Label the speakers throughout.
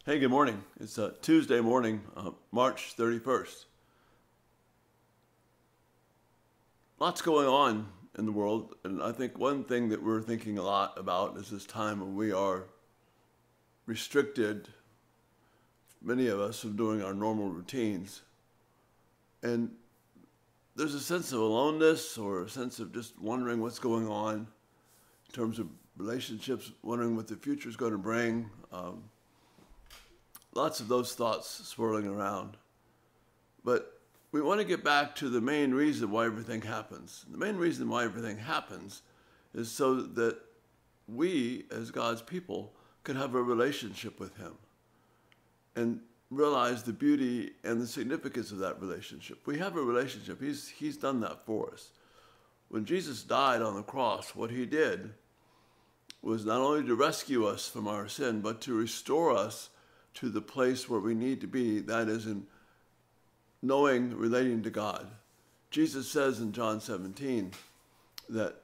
Speaker 1: Hey, good morning. It's Tuesday morning, March 31st. Lots going on in the world, and I think one thing that we're thinking a lot about is this time when we are restricted, many of us, from doing our normal routines. And there's a sense of aloneness or a sense of just wondering what's going on in terms of relationships, wondering what the future is going to bring. Lots of those thoughts swirling around. But we want to get back to the main reason why everything happens. The main reason why everything happens is so that we, as God's people, can have a relationship with Him and realize the beauty and the significance of that relationship. We have a relationship. He's done that for us. When Jesus died on the cross, what He did was not only to rescue us from our sin, but to restore us to the place where we need to be, that is in knowing, relating to God. Jesus says in John 17 that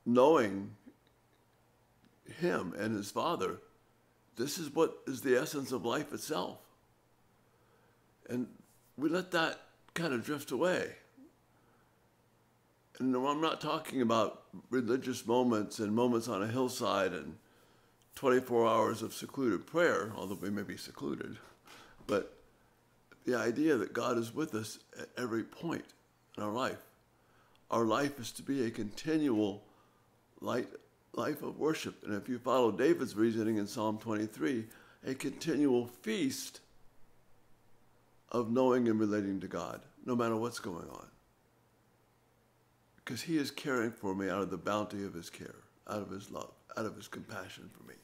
Speaker 1: knowing Him and His Father, this is what is the essence of life itself. And we let that kind of drift away. And I'm not talking about religious moments and moments on a hillside and 24 hours of secluded prayer, although we may be secluded, but the idea that God is with us at every point in our life. Our life is to be a continual life of worship. And if you follow David's reasoning in Psalm 23, a continual feast of knowing and relating to God, no matter what's going on. Because He is caring for me out of the bounty of His care, out of His love, out of His compassion for me.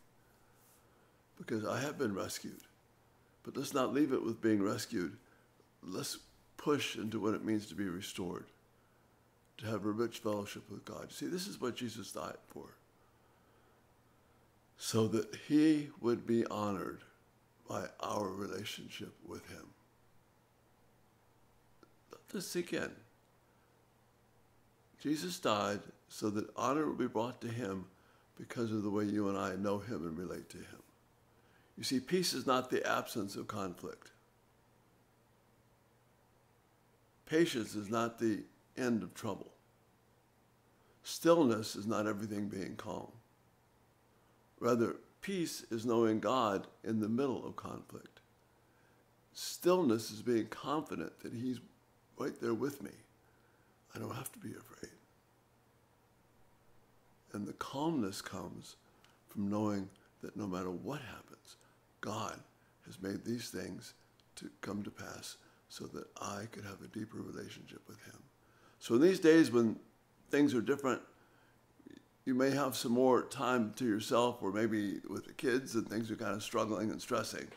Speaker 1: Because I have been rescued. But let's not leave it with being rescued. Let's push into what it means to be restored, to have a rich fellowship with God. See, this is what Jesus died for. So that He would be honored by our relationship with Him. Let this sink in. Jesus died so that honor would be brought to Him because of the way you and I know Him and relate to Him. You see, peace is not the absence of conflict. Patience is not the end of trouble. Stillness is not everything being calm. Rather, peace is knowing God in the middle of conflict. Stillness is being confident that He's right there with me. I don't have to be afraid. And the calmness comes from knowing that no matter what happens, God has made these things to come to pass so that I could have a deeper relationship with Him. So in these days when things are different, you may have some more time to yourself, or maybe with the kids and things are kind of struggling and stressing.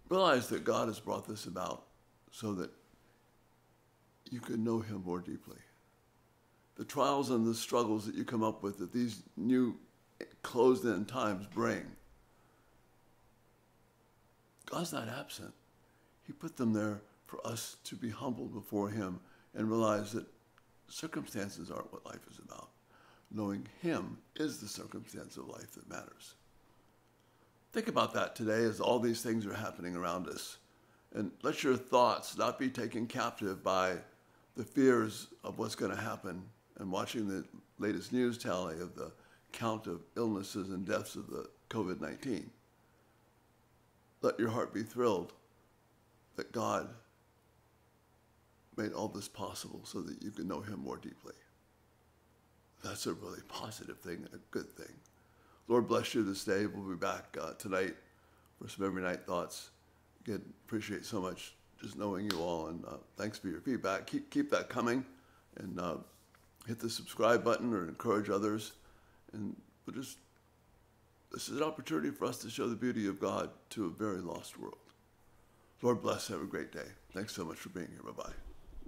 Speaker 1: Realize that God has brought this about so that you can know Him more deeply. The trials and the struggles that you come up with that these new closed-in times bring, God's not absent. He put them there for us to be humbled before Him and realize that circumstances aren't what life is about. Knowing Him is the circumstance of life that matters. Think about that today as all these things are happening around us. And let your thoughts not be taken captive by the fears of what's going to happen and watching the latest news tally of the count of illnesses and deaths of the COVID-19. Let your heart be thrilled that God made all this possible so that you can know Him more deeply. That's a really positive thing, a good thing. Lord bless you this day. We'll be back tonight for some every night thoughts. Again, appreciate so much just knowing you all, and thanks for your feedback. Keep that coming, and hit the subscribe button or encourage others. And this is an opportunity for us to show the beauty of God to a very lost world. Lord bless. Have a great day. Thanks so much for being here. Bye-bye.